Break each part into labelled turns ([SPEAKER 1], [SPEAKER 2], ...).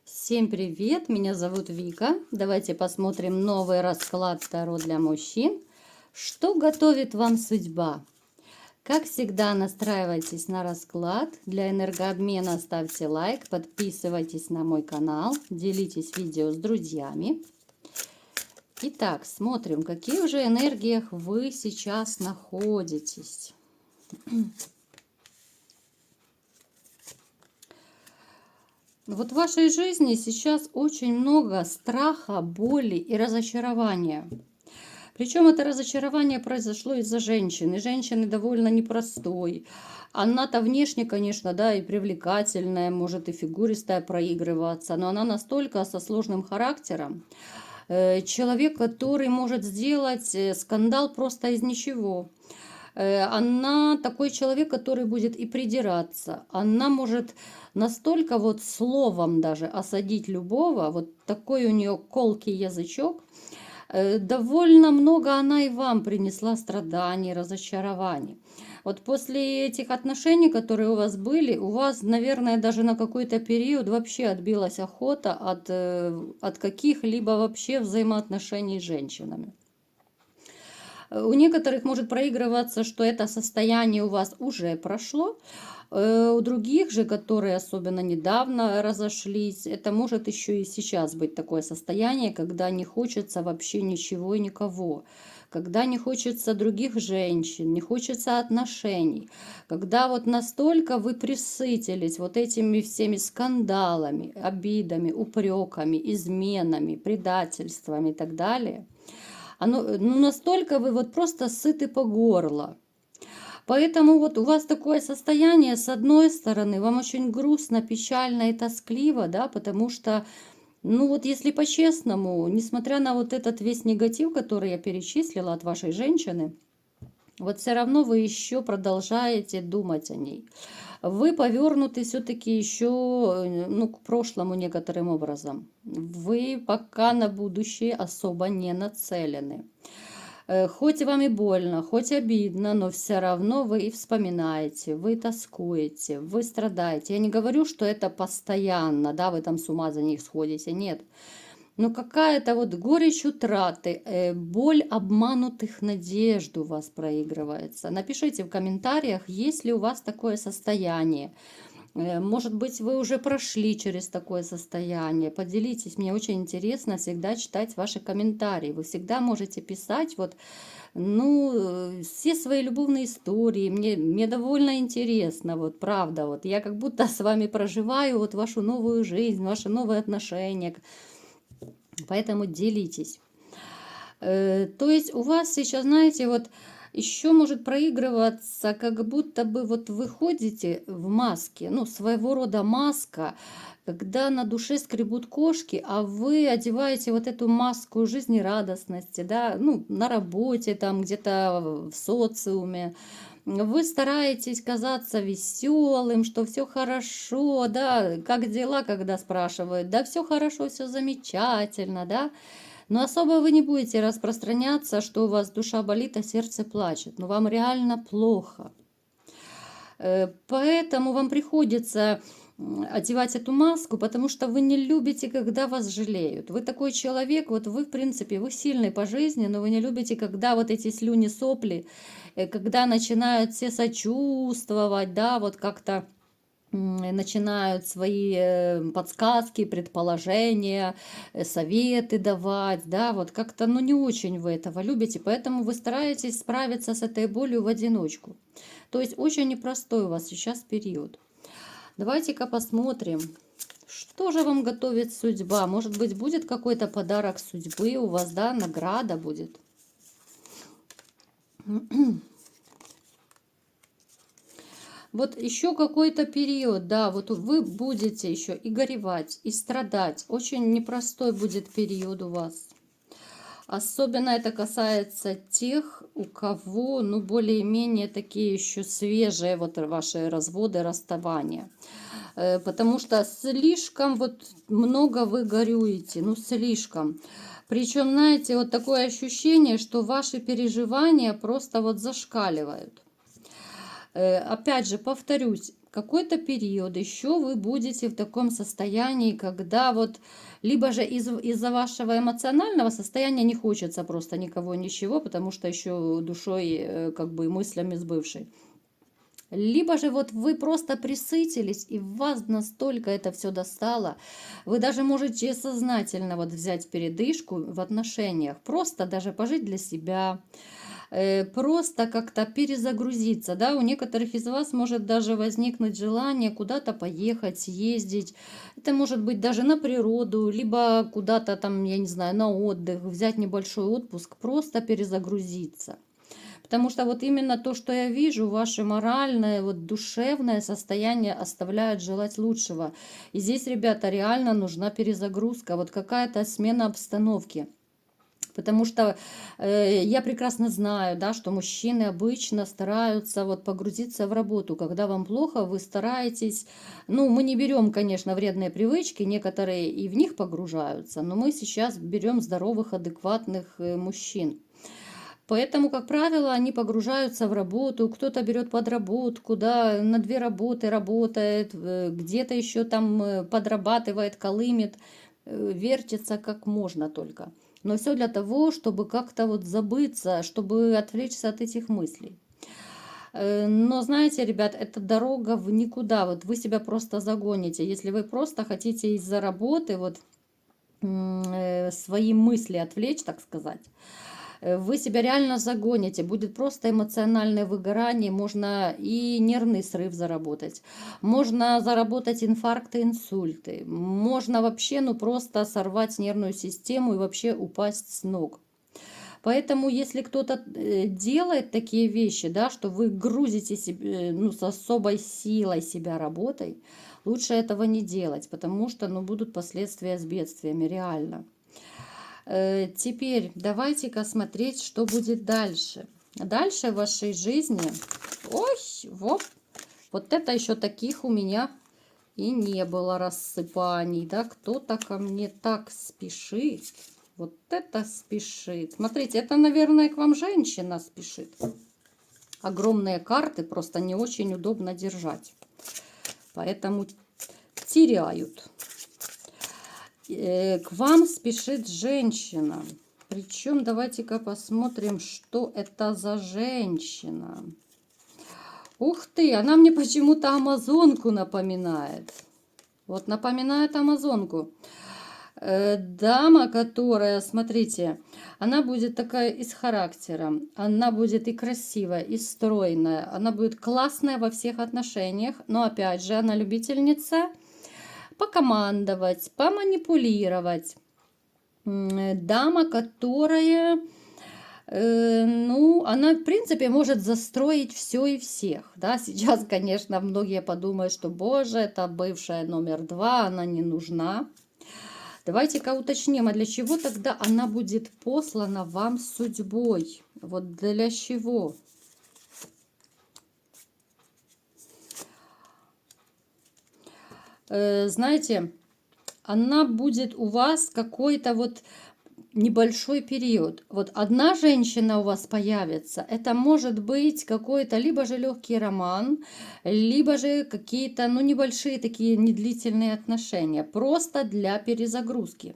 [SPEAKER 1] Всем привет, меня зовут Вика. Давайте посмотрим новый расклад Таро для мужчин. Что готовит вам судьба? Как всегда, настраивайтесь на расклад. Для энергообмена ставьте лайк, подписывайтесь на мой канал, делитесь видео с друзьями. Итак, смотрим, в каких же энергиях вы сейчас находитесь. Вот в вашей жизни сейчас очень много страха, боли и разочарования. Причем это разочарование произошло из-за женщины. Женщины довольно непростой. Она-то внешне, конечно, да, и привлекательная, может и фигуристая проигрываться, но она настолько со сложным характером. Человек, который может сделать скандал просто из ничего. Она такой человек, который будет и придираться. Она может настолько вот словом даже осадить любого, вот такой у нее колкий язычок. Довольно много она и вам принесла страданий, разочарований. Вот после этих отношений, которые у вас были, у вас, наверное, даже на какой-то период вообще отбилась охота от каких-либо вообще взаимоотношений с женщинами. У некоторых может проигрываться, что это состояние у вас уже прошло. У других же, которые особенно недавно разошлись, это может еще и сейчас быть такое состояние, когда не хочется вообще ничего и никого. Когда не хочется других женщин, не хочется отношений. Когда вот настолько вы присытились вот этими всеми скандалами, обидами, упреками, изменами, предательствами и так далее. Настолько вы вот просто сыты по горло. Поэтому вот у вас такое состояние, с одной стороны, вам очень грустно, печально и тоскливо, да, потому что, ну вот если по-честному, несмотря на вот этот весь негатив, который я перечислила от вашей женщины, вот все равно вы еще продолжаете думать о ней. Вы повернуты все-таки еще, ну, к прошлому некоторым образом. Вы пока на будущее особо не нацелены. Хоть вам и больно, хоть обидно, но все равно вы и вспоминаете, вы тоскуете, вы страдаете. Я не говорю, что это постоянно, да, вы там с ума за них сходите, нет. Но какая-то вот горечь утраты, боль обманутых надежд у вас проигрывается. Напишите в комментариях, есть ли у вас такое состояние. Может быть, вы уже прошли через такое состояние. Поделитесь, мне очень интересно всегда читать ваши комментарии. Вы всегда можете писать вот, все свои любовные истории. Мне довольно интересно, вот правда. Вот я как будто с вами проживаю вот вашу новую жизнь, ваши новые отношения. Поэтому делитесь. То есть у вас сейчас, знаете, вот еще может проигрываться, как будто бы вот вы ходите в маске, ну, своего рода маска, когда на душе скребут кошки, а вы одеваете вот эту маску жизнерадостности, да, ну, на работе, там где-то в социуме. Вы стараетесь казаться веселым, что все хорошо, да, как дела, когда спрашивают, да, все хорошо, все замечательно, да. Но особо вы не будете распространяться, что у вас душа болит, а сердце плачет. Но вам реально плохо. Поэтому вам приходится одевать эту маску, потому что вы не любите, когда вас жалеют. Вы такой человек, вот вы, в принципе, вы сильный по жизни, но вы не любите, когда вот эти слюни, сопли, когда начинают все сочувствовать, да, вот как-то начинают свои подсказки, предположения, советы давать, да, вот как-то, ну, не очень вы этого любите, поэтому вы стараетесь справиться с этой болью в одиночку. То есть очень непростой у вас сейчас период. Давайте-ка посмотрим, что же вам готовит судьба. Может быть, будет какой-то подарок судьбы у вас, да, награда будет. Вот еще какой-то период, да, вот вы будете еще и горевать, и страдать. Очень непростой будет период у вас. Особенно это касается тех, у кого, ну, более-менее такие еще свежие вот ваши разводы, расставания. Потому что слишком вот много вы горюете, ну, слишком. Причем, знаете, вот такое ощущение, что ваши переживания просто вот зашкаливают. Опять же, повторюсь, какой-то период еще вы будете в таком состоянии, когда вот либо же из-за вашего эмоционального состояния не хочется просто никого, ничего, потому что еще душой, как бы мыслями с бывшей. Либо же вот вы просто присытились, и вас настолько это все достало, вы даже можете сознательно вот взять передышку в отношениях, просто даже пожить для себя, просто как-то перезагрузиться, да, у некоторых из вас может даже возникнуть желание куда-то поехать, съездить, это может быть даже на природу, либо куда-то там, я не знаю, на отдых, взять небольшой отпуск, просто перезагрузиться. Потому что вот именно то, что я вижу, ваше моральное, вот душевное состояние оставляет желать лучшего. И здесь, ребята, реально нужна перезагрузка, вот какая-то смена обстановки. Потому что я прекрасно знаю, да, что мужчины обычно стараются вот погрузиться в работу. Когда вам плохо, вы стараетесь, ну, мы не берем, конечно, вредные привычки, некоторые и в них погружаются, но мы сейчас берем здоровых, адекватных мужчин. Поэтому, как правило, они погружаются в работу, кто-то берет подработку, да, на 2 работы работает, где-то еще там подрабатывает, колымет, вертится как можно только. Но все для того, чтобы как-то вот забыться, чтобы отвлечься от этих мыслей. Но знаете, ребят, это дорога в никуда, вот вы себя просто загоните. Если вы просто хотите из-за работы вот свои мысли отвлечь, так сказать, вы себя реально загоните, будет просто эмоциональное выгорание, можно и нервный срыв заработать, можно заработать инфаркты, инсульты, можно вообще, ну, просто сорвать нервную систему и вообще упасть с ног. Поэтому, если кто-то делает такие вещи, да, что вы грузите себе, ну, с особой силой себя работой, лучше этого не делать, потому что, ну, будут последствия с бедствиями, реально. Теперь давайте-ка смотреть, что будет дальше. Дальше в вашей жизни... Ой, вот это еще таких у меня и не было рассыпаний, да, кто-то ко мне так спешит. Вот это спешит. Смотрите, это, наверное, к вам женщина спешит. Огромные карты просто не очень удобно держать. Поэтому теряют. К вам спешит женщина. Причем давайте-ка посмотрим, что это за женщина. Ух ты, она мне почему-то амазонку напоминает. Вот напоминает амазонку. Дама, которая, смотрите, она будет такая и с характером, она будет и красивая, и стройная, она будет классная во всех отношениях, но опять же, она любительница покомандовать, поманипулировать. Дама, которая, ну, она, в принципе, может застроить все и всех. Да? Сейчас, конечно, многие подумают, что, боже, это бывшая номер 2, она не нужна. Давайте-ка уточним, а для чего тогда она будет послана вам судьбой? Вот для чего? Знаете, она будет у вас какой-то вот небольшой период. Вот одна женщина у вас появится, это может быть какой-то либо же легкий роман, либо же какие-то, ну, небольшие такие недлительные отношения, просто для перезагрузки.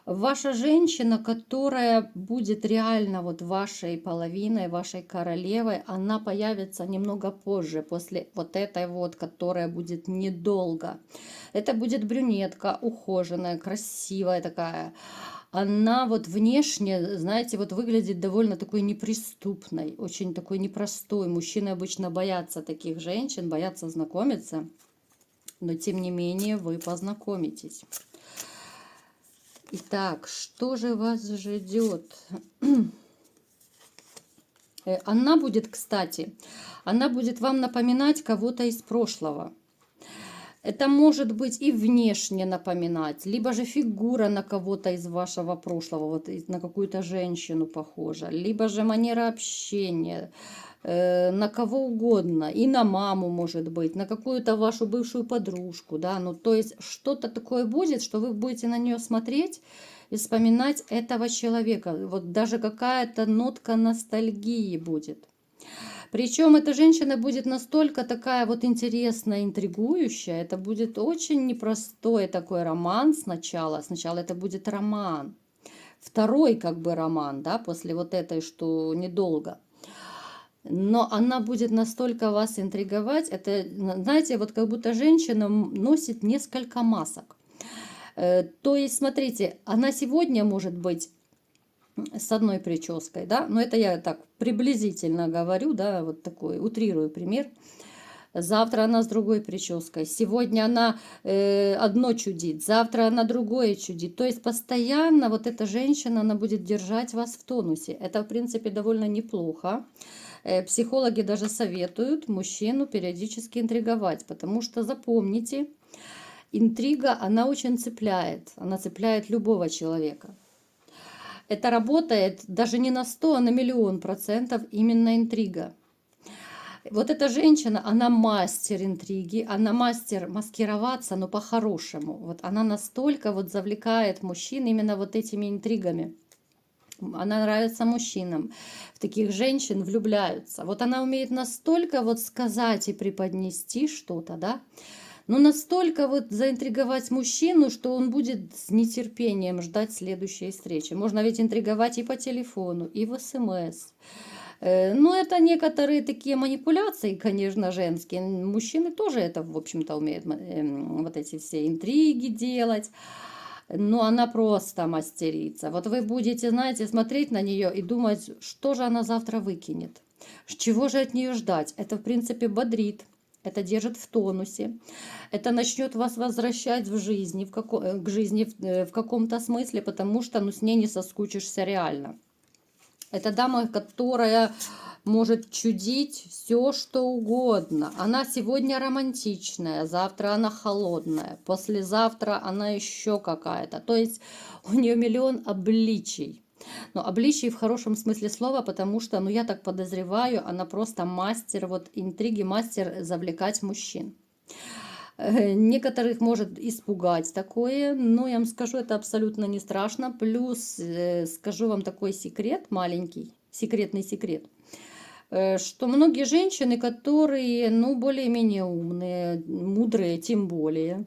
[SPEAKER 1] Ваша женщина, которая будет реально вот вашей половиной, вашей королевой, она появится немного позже, после вот этой вот, которая будет недолго. Это будет брюнетка, ухоженная, красивая такая. Она вот внешне, знаете, вот выглядит довольно такой неприступной, очень такой непростой. Мужчины обычно боятся таких женщин, боятся знакомиться, но тем не менее вы познакомитесь. Итак, что же вас ждет? Она будет, кстати, она будет вам напоминать кого-то из прошлого. Это может быть и внешне напоминать, либо же фигура на кого-то из вашего прошлого, вот на какую-то женщину похожа, либо же манера общения, на кого угодно, и на маму может быть, на какую-то вашу бывшую подружку, да, ну то есть что-то такое будет, что вы будете на нее смотреть и вспоминать этого человека, вот даже какая-то нотка ностальгии будет. Причем эта женщина будет настолько такая вот интересная, интригующая. Это будет очень непростой такой роман сначала. Сначала это будет роман. Второй как бы роман, да, после вот этой, что недолго. Но она будет настолько вас интриговать. Это, знаете, вот как будто женщина носит несколько масок. То есть, смотрите, она сегодня может быть с одной прической, да, но это я так приблизительно говорю, да, вот такой, утрирую пример. Завтра она с другой прической, сегодня она одно чудит, завтра она другое чудит. То есть постоянно вот эта женщина, она будет держать вас в тонусе. Это, в принципе, довольно неплохо. Психологи даже советуют мужчину периодически интриговать, потому что, запомните, интрига, она очень цепляет, она цепляет любого человека. Это работает даже не на 100, а на миллион процентов именно интрига. Вот эта женщина, она мастер интриги, она мастер маскироваться, но по-хорошему. Вот она настолько вот завлекает мужчин именно вот этими интригами. Она нравится мужчинам. В таких женщин влюбляются. Вот она умеет настолько вот сказать и преподнести что-то, да, но настолько вот заинтриговать мужчину, что он будет с нетерпением ждать следующей встречи. Можно ведь интриговать и по телефону, и в СМС. Но это некоторые такие манипуляции, конечно, женские. Мужчины тоже это, в общем-то, умеют вот эти все интриги делать. Но она просто мастерица. Вот вы будете, знаете, смотреть на нее и думать, что же она завтра выкинет. Чего же от нее ждать? Это, в принципе, бодрит. Это держит в тонусе. Это начнет вас возвращать в жизни, к жизни в каком-то смысле, потому что ну, с ней не соскучишься реально. Это дама, которая может чудить все, что угодно. Она сегодня романтичная, завтра она холодная, послезавтра она еще какая-то. То есть у нее миллион обличий. Но обличий в хорошем смысле слова, потому что, ну я так подозреваю, она просто мастер вот интриги, мастер завлекать мужчин. Некоторых может испугать такое, но я вам скажу, это абсолютно не страшно. Плюс скажу вам такой секрет маленький, секретный секрет, что многие женщины, которые, ну, более-менее умные, мудрые, тем более,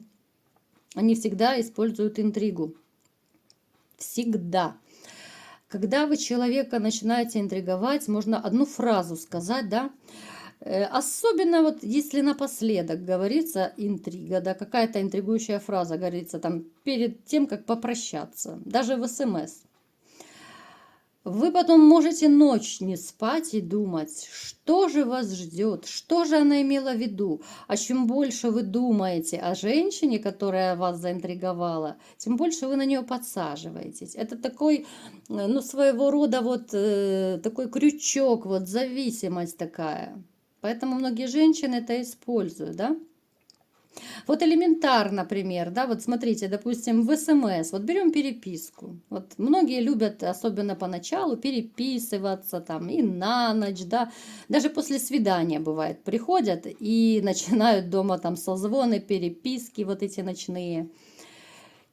[SPEAKER 1] они всегда используют интригу. Всегда. Когда вы человека начинаете интриговать, можно одну фразу сказать, да, особенно вот если напоследок говорится интрига, да, какая-то интригующая фраза говорится там перед тем, как попрощаться, даже в СМС. Вы потом можете ночь не спать и думать, что же вас ждет, что же она имела в виду. А чем больше вы думаете о женщине, которая вас заинтриговала, тем больше вы на нее подсаживаетесь. Это такой, ну, своего рода вот такой крючок, вот зависимость такая. Поэтому многие женщины это используют, да. Вот элементарно, например, да, вот смотрите, допустим, в СМС, вот берем переписку. Вот многие любят, особенно поначалу, переписываться там и на ночь, да, даже после свидания бывает, приходят и начинают дома там созвоны, переписки вот эти ночные.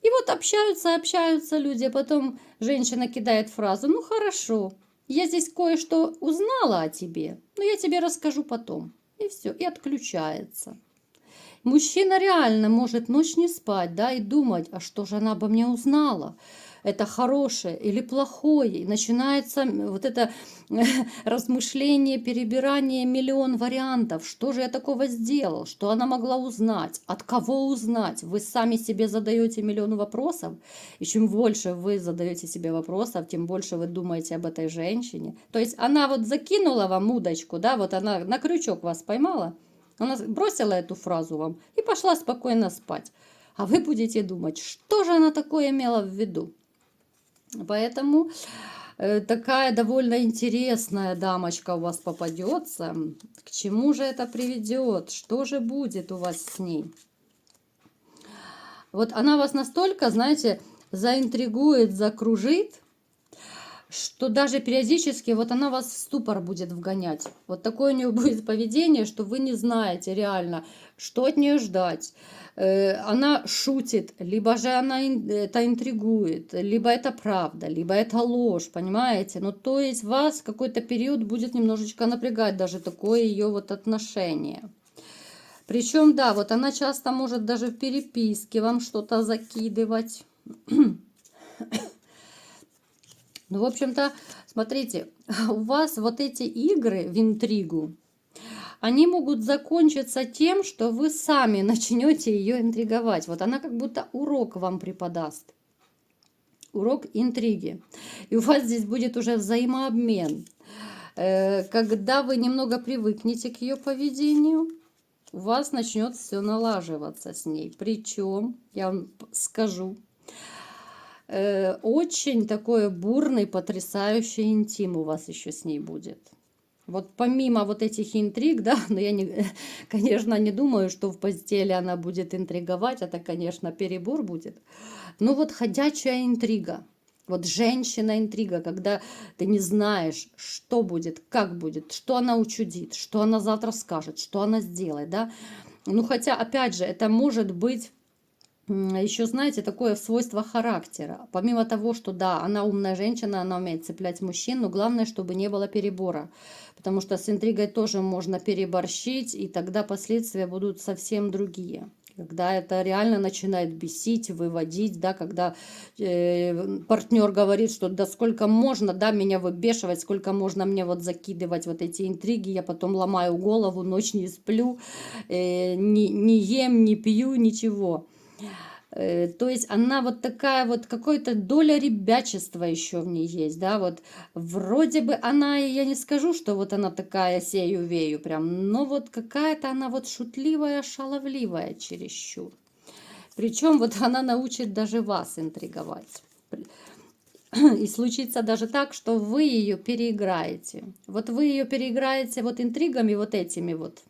[SPEAKER 1] И вот общаются люди, а потом женщина кидает фразу, ну хорошо, я здесь кое-что узнала о тебе, но я тебе расскажу потом. И все, и отключается. Мужчина реально может ночь не спать, да, и думать, а что же она обо мне узнала? Это хорошее или плохое? И начинается вот это размышление, перебирание миллион вариантов. Что же я такого сделал? Что она могла узнать? От кого узнать? Вы сами себе задаете миллион вопросов. И чем больше вы задаете себе вопросов, тем больше вы думаете об этой женщине. То есть она вот закинула вам удочку, да, вот она на крючок вас поймала. Она бросила эту фразу вам и пошла спокойно спать. А вы будете думать, что же она такое имела в виду. Поэтому такая довольно интересная дамочка у вас попадется. К чему же это приведет? Что же будет у вас с ней? Вот она вас настолько, знаете, заинтригует, закружит, что даже периодически вот она вас в ступор будет вгонять. Вот такое у нее будет поведение, что вы не знаете реально, что от нее ждать. она шутит, либо же она это интригует, либо это правда, либо это ложь, понимаете? Ну, то есть вас в какой-то период будет немножечко напрягать даже такое ее вот отношение. Причем, да, вот она часто может даже в переписке вам что-то закидывать. Ну, в общем-то, смотрите, у вас вот эти игры в интригу, они могут закончиться тем, что вы сами начнете ее интриговать. Вот она как будто урок вам преподаст. Урок интриги. И у вас здесь будет уже взаимообмен. Когда вы немного привыкнете к ее поведению, у вас начнет все налаживаться с ней. Причем, я вам скажу, очень такой бурный, потрясающий интим у вас еще с ней будет. Вот помимо вот этих интриг, да, но я, конечно, не думаю, что в постели она будет интриговать, это, конечно, перебор будет. Но вот ходячая интрига, вот женщина-интрига, когда ты не знаешь, что будет, как будет, что она учудит, что она завтра скажет, что она сделает, да. Ну, хотя, опять же, это может быть еще, знаете, такое свойство характера. Помимо того, что да, она умная женщина, она умеет цеплять мужчин, но главное, чтобы не было перебора. Потому что с интригой тоже можно переборщить, и тогда последствия будут совсем другие. Когда это реально начинает бесить, выводить, да, когда партнер говорит, что да сколько можно, да, меня выбешивать, сколько можно мне вот закидывать вот эти интриги, я потом ломаю голову, ночь не сплю, не ем, не пью, ничего. То есть она вот такая вот, какая-то доля ребячества еще в ней есть, да, вот вроде бы она, я не скажу, что вот она такая сею-вею прям, но вот какая-то она вот шутливая, шаловливая чересчур. Причем вот она научит даже вас интриговать. И случится даже так, что вы ее переиграете. Вот вы ее переиграете вот интригами вот этими вот,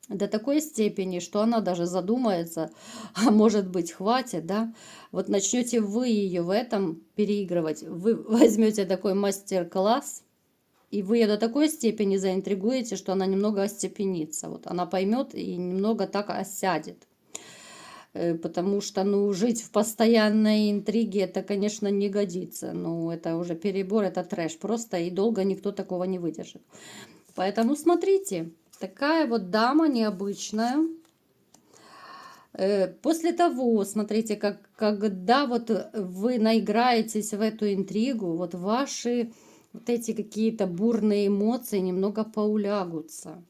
[SPEAKER 1] до такой степени, что она даже задумается, а может быть хватит, да, вот начнете вы ее в этом переигрывать, вы возьмете такой мастер-класс, и вы ее до такой степени заинтригуете, что она немного остепенится, вот она поймет и немного так осядет. Потому что, ну, жить в постоянной интриге, это, конечно, не годится. Ну, это уже перебор, это трэш просто, и долго никто такого не выдержит. Поэтому смотрите, такая вот дама необычная. После того, смотрите, когда вот вы наиграетесь в эту интригу, вот ваши вот эти какие-то бурные эмоции немного поулягутся.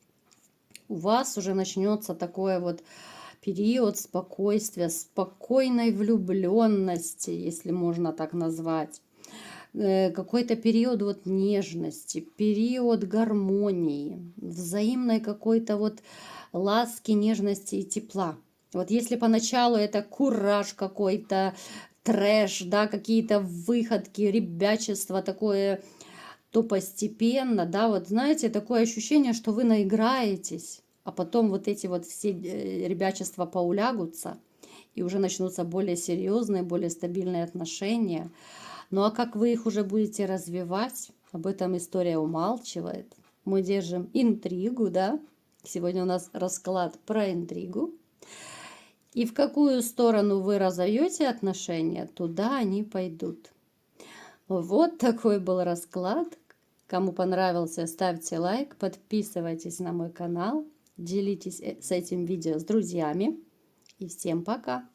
[SPEAKER 1] У вас уже начнется такое вот период спокойствия, спокойной влюбленности, если можно так назвать. Какой-то период вот нежности, период гармонии, взаимной какой-то вот ласки, нежности и тепла. Вот если поначалу это кураж какой-то, трэш, да, какие-то выходки, ребячество такое, то постепенно, да, вот знаете, такое ощущение, что вы наиграетесь, а потом вот эти вот все ребячества поулягутся, и уже начнутся более серьезные, более стабильные отношения. Ну а как вы их уже будете развивать, об этом история умалчивает. Мы держим интригу, да? Сегодня у нас расклад про интригу. И в какую сторону вы разовьете отношения, туда они пойдут. Вот такой был расклад. Кому понравился, ставьте лайк, подписывайтесь на мой канал, делитесь с этим видео с друзьями. И всем пока!